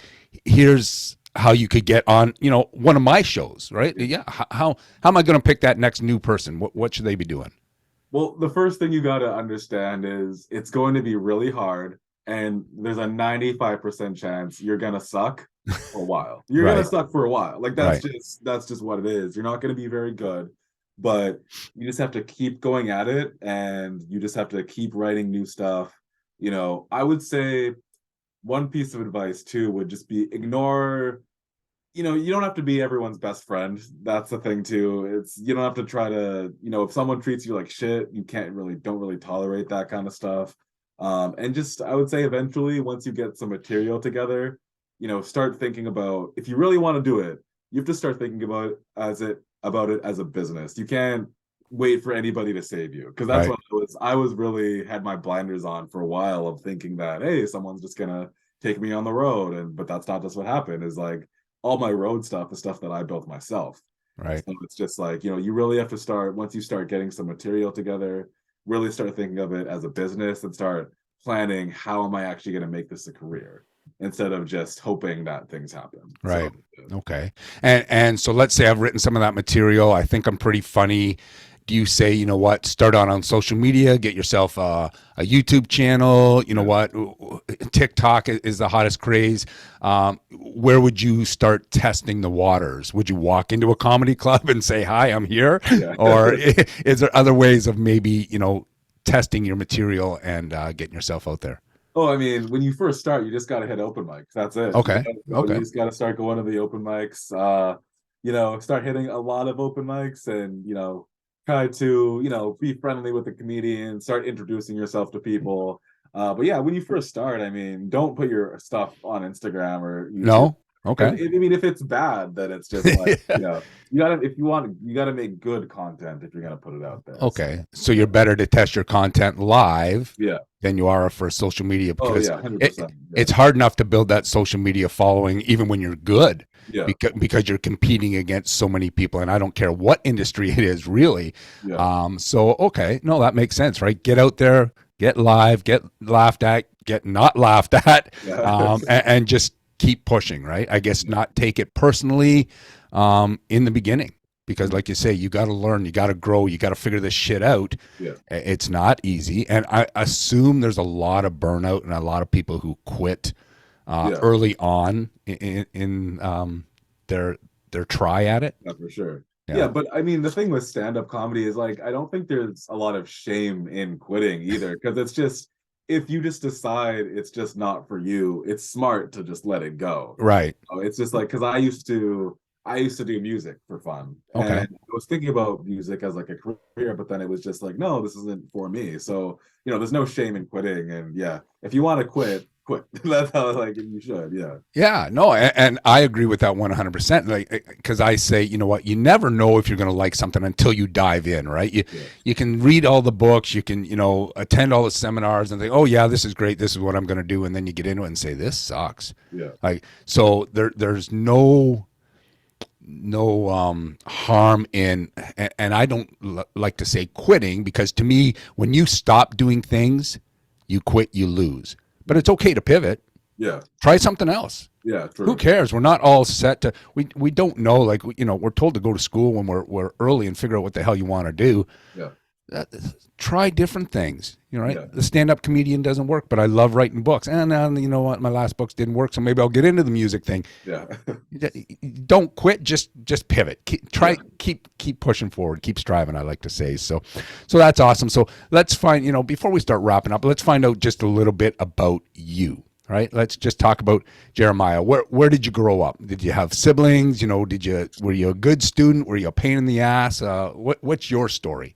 Here's how you could get on, one of my shows, right? Yeah. How am I going to pick that next new person? What should they be doing? Well, the first thing you got to understand is it's going to be really hard, and there's a 95% chance you're going to suck for a while. You're going Right. to suck for a while. Like Right. that's just what it is. You're not going to be very good, but you just have to keep going at it, and you just have to keep writing new stuff. I would say one piece of advice too would just be ignore, you don't have to be everyone's best friend. That's the thing too. You don't have to try to, if someone treats you like shit, you don't really tolerate that kind of stuff. And just I would say eventually once you get some material together, start thinking about if you really want to do it, you have to start thinking about it as a business. You can't wait for anybody to save you, because that's Right. what I was really had my blinders on for a while of thinking that, hey, someone's just gonna take me on the road, but that's not just what happened. Is like all my road stuff is stuff that I built myself. Right. So it's just like, you really have to start, once you start getting some material together, really start thinking of it as a business and start planning, how am I actually going to make this a career instead of just hoping that things happen. Right. So, Okay. And so let's say I've written some of that material. I think I'm pretty funny. Do you say, you know what, start out on social media, get yourself a YouTube channel, you know what, TikTok is the hottest craze. Where would you start testing the waters? Would you walk into a comedy club and say, hi, I'm here? yeah. Or is there other ways of maybe, testing your material and getting yourself out there? Oh, I mean, when you first start, you just got to hit open mics. That's it. Okay. You just got to start going to the open mics. Start hitting a lot of open mics, and try to be friendly with the comedian. Start introducing yourself to people. But yeah, when you first start, I mean, don't put your stuff on Instagram or YouTube. No. Okay. I mean, if it's bad, then it's just like you gotta make good content if you're gonna put it out there. Okay, so you're better to test your content live Yeah. than you are for social media Oh because yeah, 100%. it's hard enough to build that social media following even when you're good Yeah. because you're competing against so many people, and I don't care what industry it is really. Yeah. So okay, no, that makes sense, right? Get out there, get live, get laughed at, get not laughed at, Yeah. and just keep pushing, right? I guess not take it personally in the beginning. because like you say, you got to learn, you got to grow, you got to figure this shit out. Yeah. It's not easy. And I assume there's a lot of burnout and a lot of people who quit Yeah. early on in their try at it. Yeah, for sure. Yeah. Yeah, but I mean, the thing with stand-up comedy is like, I don't think there's a lot of shame in quitting either, because it's just, if you just decide it's just not for you, it's smart to just let it go. Right. So it's just like, because I used to do music for fun, and Okay. I was thinking about music as like a career, but then it was just like, no, this isn't for me. So, there's no shame in quitting, and yeah, if you want to quit, quit. That's how, like, you should. Yeah. Yeah, no, and I agree with that 100%. Like, because I say, you know what, you never know if you're going to like something until you dive in, right? Yeah. You can read all the books, you can, attend all the seminars and think, oh yeah, this is great, this is what I'm going to do, and then you get into it and say, this sucks. Yeah. Like, so there's no harm in, and I don't like to say quitting, because to me, when you stop doing things, you quit, you lose. But it's okay to pivot. Yeah. Try something else. Yeah. True. Who cares? We're not all set to. We don't know. Like, we're told to go to school when we're early and figure out what the hell you want to do. Yeah. Try different things. Right? Yeah. The stand-up comedian doesn't work, but I love writing books. And you know what? My last books didn't work, so maybe I'll get into the music thing. Yeah. Don't quit. Just pivot. Keep pushing forward. Keep striving, I like to say. So that's awesome. So let's find. Before we start wrapping up, let's find out just a little bit about you. Right. Let's just talk about Jeremiah. Where did you grow up? Did you have siblings? Were you a good student? Were you a pain in the ass? What's your story?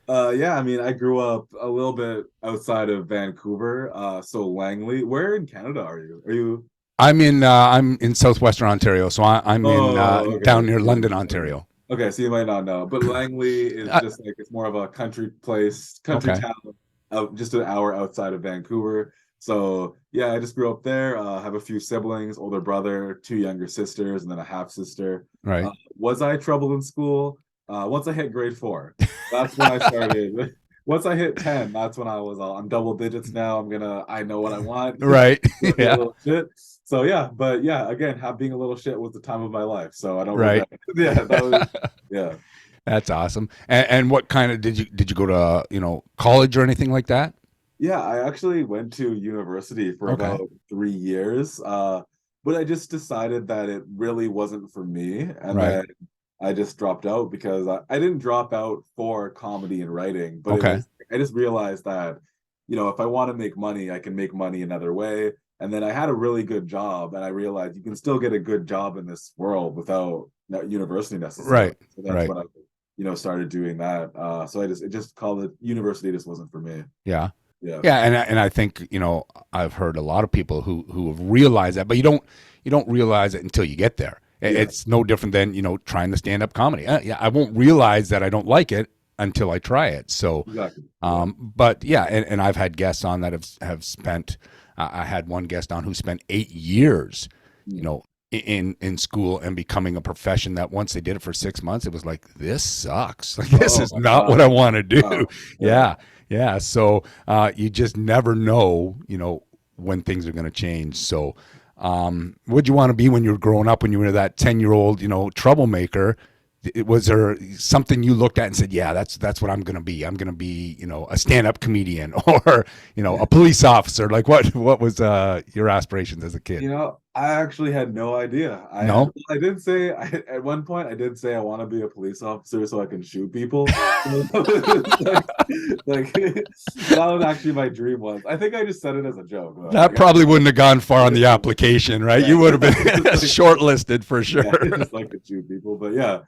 Yeah, I mean, I grew up a little bit outside of Vancouver, so Langley. Where in Canada are you? Are you? I'm in southwestern Ontario, so I'm in Okay. down near London, Ontario. Okay, so you might not know, but Langley is just like, it's more of a country Okay. town, just an hour outside of Vancouver. So yeah, I just grew up there. Have a few siblings, older brother, two younger sisters, and then a half sister. Right. Was I trouble in school? Once I hit grade 4, that's when I started. Once I hit 10, that's when I'm double digits now. I know what I want. Right. Be a Yeah. little shit. So yeah, but yeah, again, being a little shit was the time of my life. So I don't Right. regret it. Yeah, that was, yeah. That's awesome. And what kind of did you go to college or anything like that? Yeah, I actually went to university for Okay. about 3 years. But I just decided that it really wasn't for me. And Right. then I just dropped out, because I didn't drop out for comedy and writing, but Okay. I just realized that, if I want to make money, I can make money another way. And then I had a really good job, and I realized you can still get a good job in this world without university necessarily. Right. So that's Right. when I started doing that. So it just called it university, just wasn't for me. Yeah. Yeah. Yeah, and I think I've heard a lot of people who have realized that, but you don't realize it until you get there. Yeah. It's no different than trying to stand up comedy. Yeah, I won't realize that I don't like it until I try it. So, Exactly. but yeah, and I've had guests on that have spent. I had one guest on who spent 8 years, in school and becoming a profession, that once they did it for 6 months, it was like, this sucks. Like, this is my not God. what I want to do. Wow. Yeah. Yeah. So you just never know, when things are going to change. So what'd you want to be when you were growing up, when you were that 10-year-old, troublemaker? Was there something you looked at and said, yeah, that's what I'm going to be. I'm going to be, a stand-up comedian or, a police officer? Like what was your aspirations as a kid? I actually had no idea. No? I did say, at one point, I did say I want to be a police officer so I can shoot people. like, that was actually my dream was. I think I just said it as a joke. That probably wouldn't have gone far on the application, right? Yeah. You would have been shortlisted for sure. Yeah, I just like to shoot people. But yeah,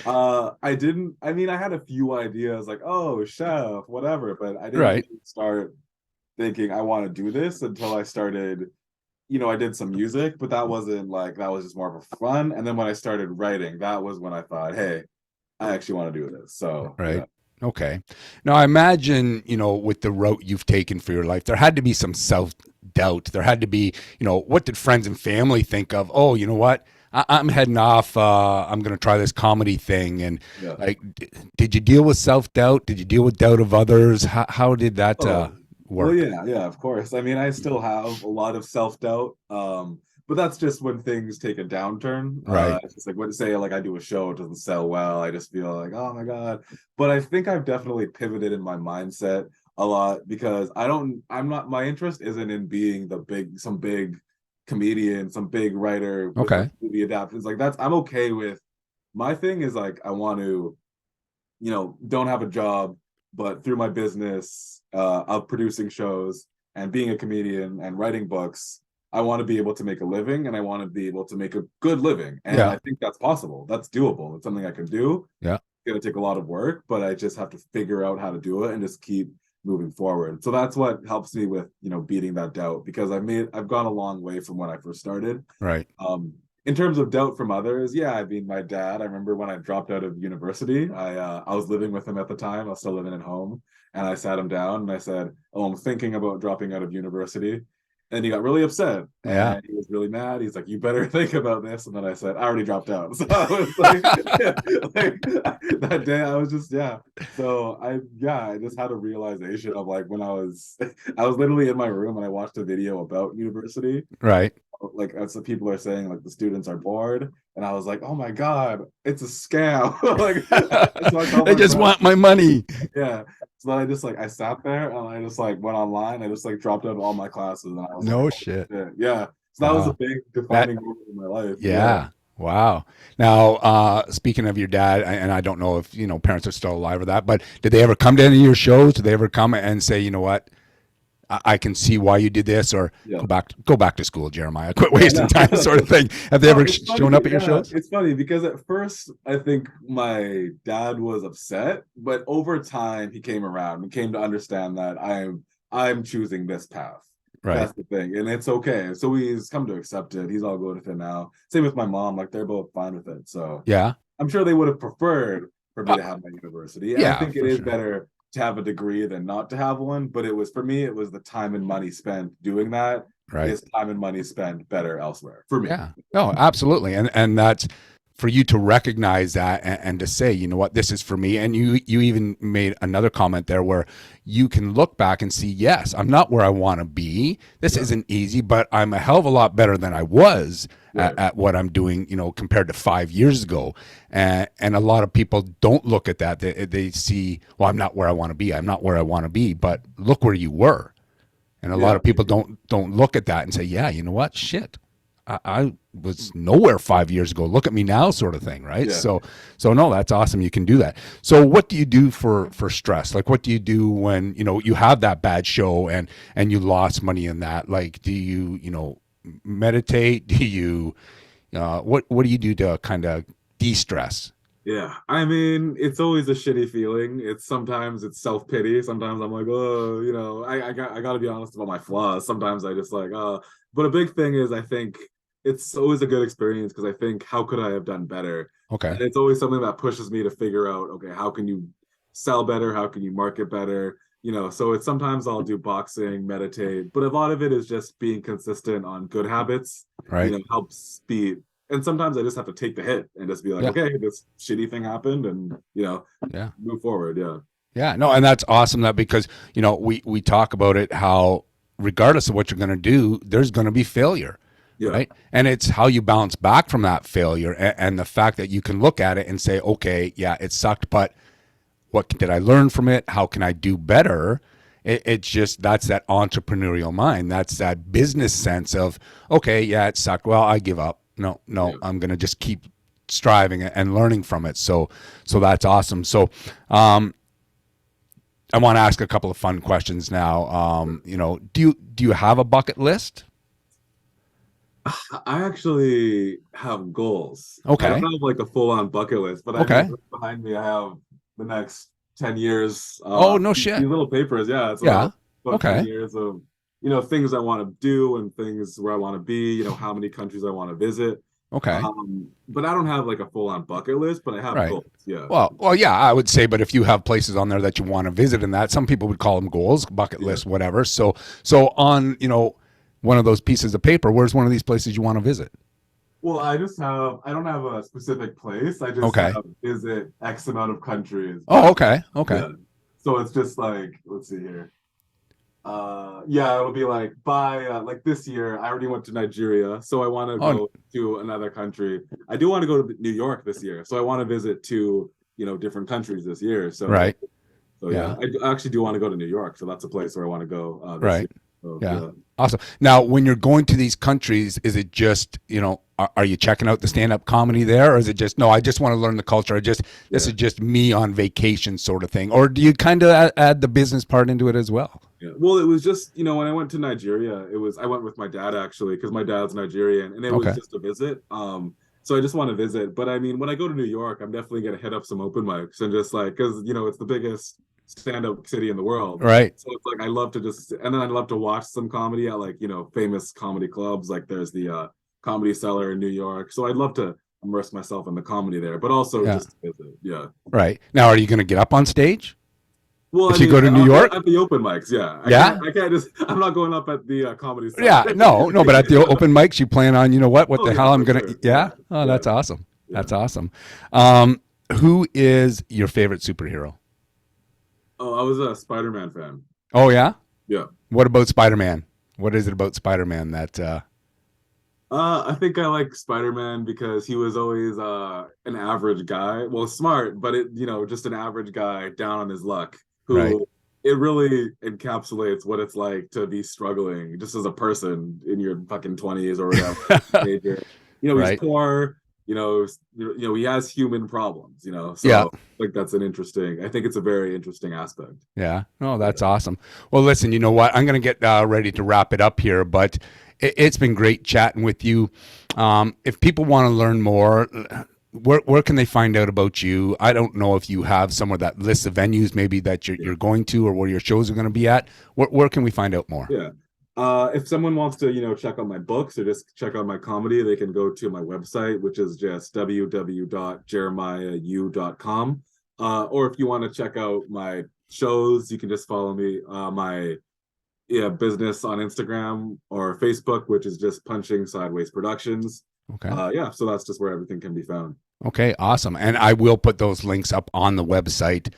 I didn't. I mean, I had a few ideas like, oh, chef, whatever, but I didn't Right. really start thinking I want to do this until I started. I did some music, but that was just more of a fun. And then when I started writing, that was when I thought, hey, I actually want to do this. So Right. yeah. Okay. Now I imagine, with the route you've taken for your life, there had to be some self-doubt. There had to be, what did friends and family think of? Oh, you know what? I'm heading off. I'm going to try this comedy thing. And Yeah. like, did you deal with self-doubt? Did you deal with doubt of others? How did that work? Well, yeah, of course. I mean, I still have a lot of self-doubt. but that's just when things take a downturn. Right. It's just like when say like I do a show, it doesn't sell well. I just feel like, oh my God. But I think I've definitely pivoted in my mindset a lot because I'm not, my interest isn't in being some big comedian, some big writer with like Okay. movie adaptations. Like I'm okay with, my thing is like, I want to, don't have a job, but through my business of producing shows and being a comedian and writing books, I want to be able to make a living and I want to be able to make a good living. And Yeah. I think that's possible. That's doable. It's something I can do. Yeah. It's going to take a lot of work, but I just have to figure out how to do it and just keep moving forward. So that's what helps me with, beating that doubt, because I've gone a long way from when I first started. Right. In terms of doubt from others, yeah, I mean, my dad, I remember when I dropped out of university, I was living with him at the time. I was still living at home, and I sat him down and I said, "Oh, I'm thinking about dropping out of university." And he got really upset Yeah. and he was really mad. He's like, "You better think about this." And then I said, "I already dropped out." So I was like, like that day, I was just, yeah. So I just had a realization of like when I was literally in my room and I watched a video about university, Right. like as the people are saying, like the students are bored, and I was like, oh my God, it's a scam. Like so I told They my just friend, want my money. yeah. So then I just like I sat there and I just like went online. I just like dropped out of all my classes and I was like, No oh, shit. shit. Yeah. So that was a Wow. big That defining moment in my life. Yeah. Yeah. Wow. Now, speaking of your dad, and I don't know if, parents are still alive or that, but did they ever come to any of your shows? Did they ever come and say, you know what, I can see why you did this, or Yeah. go back to school, Jeremiah, quit Yeah, wasting no. time sort of thing. Have they No, ever it's funny. shown up at your Yeah, shows? it's funny because at first I think my dad was upset, but over time he came around and came to understand that I'm choosing this path. Right. That's the thing, and it's okay. So he's come to accept it. He's all good with it now. Same with my mom; like they're both fine with it. So Yeah. I'm sure they would have preferred for me Uh, to have my university, and I yeah, think it for is sure. better to have a degree than not to have one. But it was for me, it was the time and money spent doing that Right. is time and money spent better elsewhere for me. Yeah. No, absolutely. And that's for you to recognize that and to say, you know what, this is for me. And you even made another comment there where you can look back and see, yes, I'm not where I want to be. This Yeah. isn't easy, but I'm a hell of a lot better than I was Right. at what I'm doing, compared to 5 years ago. And a lot of people don't look at that. They see, well, I'm not where I want to be. I'm not where I want to be, but look where you were. And a lot Yeah. of people don't look at that and say, yeah, you know what? Shit. I was nowhere 5 years ago. Look at me now, sort of thing, right? Yeah. So no, that's awesome. You can do that. So what do you do for stress? Like, what do you do when you have that bad show and you lost money in that? Like, do you meditate? Do you what do you do to kind of de-stress? Yeah. I mean, it's always a shitty feeling. Sometimes it's self-pity. Sometimes I'm like, oh, I gotta be honest about my flaws. Sometimes I just like, but a big thing is I think it's always a good experience because I think how could I have done better? Okay. And it's always something that pushes me to figure out, okay, how can you sell better? How can you market better? So it's sometimes I'll do boxing, meditate, but a lot of it is just being consistent on good habits, Right. helps speed. And sometimes I just have to take the hit and just be like, Yeah. okay, this shitty thing happened and, Yeah. move forward. Yeah. Yeah, no, and that's awesome that because we talk about it how regardless of what you're going to do, there's going to be failure, Yeah. right? And it's how you bounce back from that failure and the fact that you can look at it and say, okay, yeah, it sucked, but what did I learn from it? How can I do better? It's just that's that entrepreneurial mind. That's that business sense of, okay, yeah, it sucked. Well, I give up. No, Yeah. I'm going to just keep striving and learning from it. So that's awesome. So, I want to ask a couple of fun questions now. Do you have a bucket list? I actually have goals. I Okay. don't have like a full-on bucket list, but I Okay. mean, behind me, I have the next 10 years. Oh, no These shit. little papers, yeah, it's Yeah. about 10 Okay. years of, things I want to do and things where I want to be, how many countries I want to visit. Okay. But I don't have like a full-on bucket list, but I have Right. goals. Yeah. Well, yeah, I would say, but if you have places on there that you want to visit and that, some people would call them goals, bucket Yeah. list, whatever. So on, one of those pieces of paper, where's one of these places you want to visit? Well, I don't have a specific place. I just Okay. have visit X amount of countries. Oh, okay. Okay. Yeah. So it's just like, let's see here. yeah, it'll be like by like this year. I already went to Nigeria, so I want to Oh, go to another country. I do want to go to New York this year, so I want to visit two, different countries this year. right. So yeah, Yeah. I actually do want to go to New York, so that's a place where I want to go this Right. year. So Yeah. yeah. Awesome. Now, when you're going to these countries, is it just, are you checking out the stand-up comedy there, or is it just, no, I just want to learn the culture. This Yeah. is just me on vacation sort of thing. Or do you kind of add the business part into it as well? Yeah. Well, it was just, when I went to Nigeria, I went with my dad actually, because my dad's Nigerian, and it was Okay. just a visit. So I just want to visit. But I mean, when I go to New York, I'm definitely gonna hit up some open mics and just like, because it's the biggest stand-up city in the world. Right. So it's like I love to just, and then I love to watch some comedy at like, famous comedy clubs. Like there's the Comedy Cellar in New York. So I'd love to immerse myself in the comedy there, but also Yeah. just to visit. Yeah. Right. Now, are you going to get up on stage Well, I if you mean, go to New York? at the open mics, yeah. Yeah. I can't just. I'm not going up at the Comedy Cellar. Yeah. No, no, but at the open mics, you plan on, what Oh the yeah, hell I'm for going sure. to, yeah. Yeah, Oh, yeah, that's awesome. yeah. That's awesome. Who is your favorite superhero? Oh, I was a Spider-Man fan. Oh, yeah. Yeah. What about Spider-Man? What is it about Spider-Man that, I think I like Spider-Man because he was always an average guy. Well, smart, but just an average guy down on his luck right. who it really encapsulates what it's like to be struggling just as a person in your fucking 20s or whatever. Teenager. He's Right. poor, he has human problems, Yeah. so like that's I think it's a very interesting aspect. Yeah. Oh, that's awesome. Well, listen, you know what? I'm going to get ready to wrap it up here, but it's been great chatting with you. If people want to learn more, where can they find out about you? I don't know if you have somewhere that lists of venues maybe that you're going to or where your shows are going to be at. Where can we find out more? Yeah. If someone wants to, check out my books or just check out my comedy, they can go to my website, which is just www.jeremiahu.com. Or if you want to check out my shows, you can just follow me, my business on Instagram or Facebook, which is just Punching Sideways Productions. Okay. So that's just where everything can be found. Okay, awesome. And I will put those links up on the website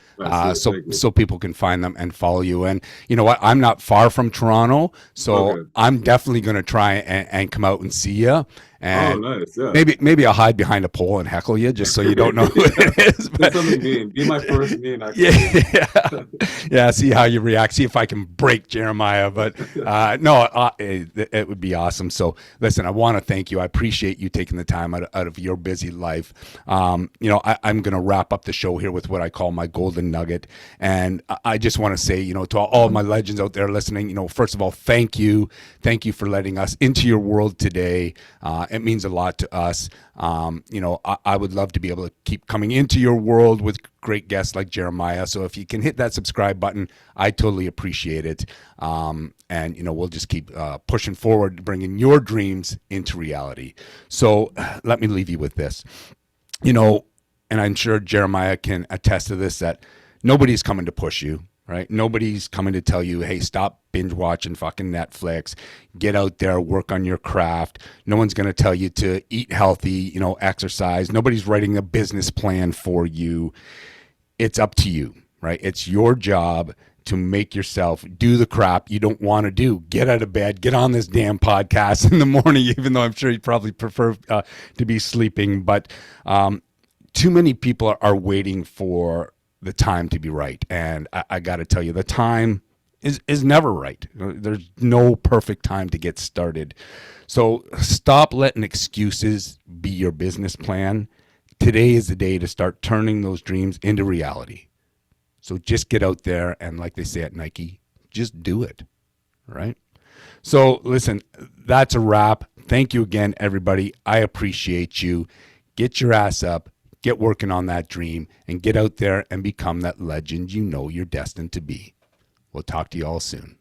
so people can find them and follow you. And you know what? I'm not far from Toronto, so I'm definitely going to try and come out and see you. And nice. Yeah. Maybe I'll hide behind a pole and heckle you just so you don't know who it is. But something mean. Be my first mean. Yeah. See how you react. See if I can break Jeremiah. But it would be awesome. So listen, I want to thank you. I appreciate you taking the time out of your busy life. I'm going to wrap up the show here with what I call my golden nugget. And I just want to say, to all of my legends out there listening, first of all, thank you. Thank you for letting us into your world today. It means a lot to us. I would love to be able to keep coming into your world with great guests like Jeremiah. So if you can hit that subscribe button, I totally appreciate it. And we'll just keep pushing forward, bringing your dreams into reality. So let me leave you with this. And I'm sure Jeremiah can attest to this, that nobody's coming to push you. Right? Nobody's coming to tell you, hey, stop binge watching fucking Netflix. Get out there, work on your craft. No one's going to tell you to eat healthy, exercise. Nobody's writing a business plan for you. It's up to you, right? It's your job to make yourself do the crap you don't want to do. Get out of bed, get on this damn podcast in the morning, even though I'm sure you'd probably prefer to be sleeping. But too many people are waiting for the time to be right. And I got to tell you, the time is never right. There's no perfect time to get started. So stop letting excuses be your business plan. Today is the day to start turning those dreams into reality. So just get out there and, like they say at Nike, just do it. Right? So listen, that's a wrap. Thank you again, everybody. I appreciate you. Get your ass up. Get working on that dream and get out there and become that legend you're destined to be. We'll talk to you all soon.